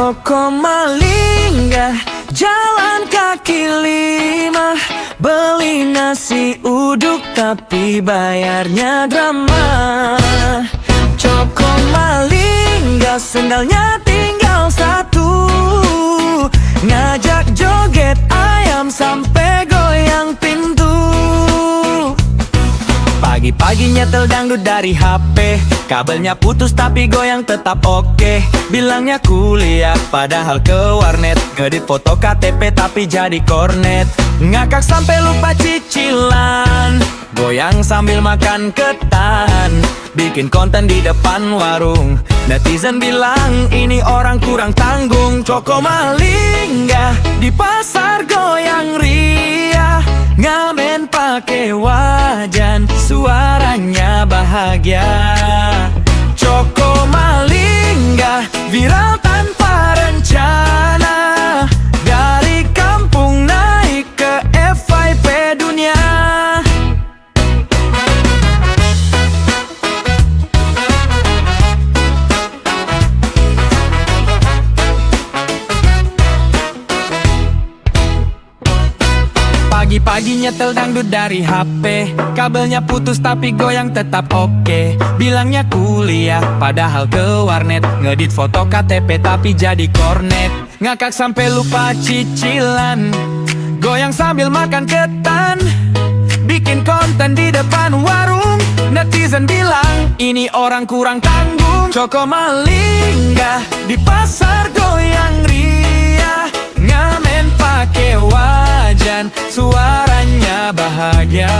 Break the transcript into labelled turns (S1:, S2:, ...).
S1: Coko Malingga, jalan kaki 5, beli nasi uduk tapi bayarnya drama. Coko Malingga, sendalnya tinggal 1, ngajak joget ayam sampai goyang pintu. Pagi-pagi nyetel dangdut dari HP, kabelnya putus tapi goyang tetap oke. Bilangnya kuliah padahal ke warnet, ngedit foto KTP tapi jadi kornet. Ngakak sampai lupa cicilan, goyang sambil makan ketan, bikin konten di depan warung. Netizen bilang ini orang kurang tanggung. Coko Malingga, di pasar goyang ria, ngamen pake wajan, suaranya bahagia. Coko Malingga, viral tanpa rencana, dari kampung naik ke FYP dunia. Pagi-pagi nyetel dangdut dari HP, kabelnya putus tapi goyang tetap oke. Bilangnya kuliah padahal ke warnet, ngedit foto KTP tapi jadi kornet. Ngakak sampai lupa cicilan, goyang sambil makan ketan, bikin konten di depan warung. Netizen bilang ini orang kurang tanggung. Coko Malingga, di pasar goyang ria, ngamen pake wajan, suaranya bahagia.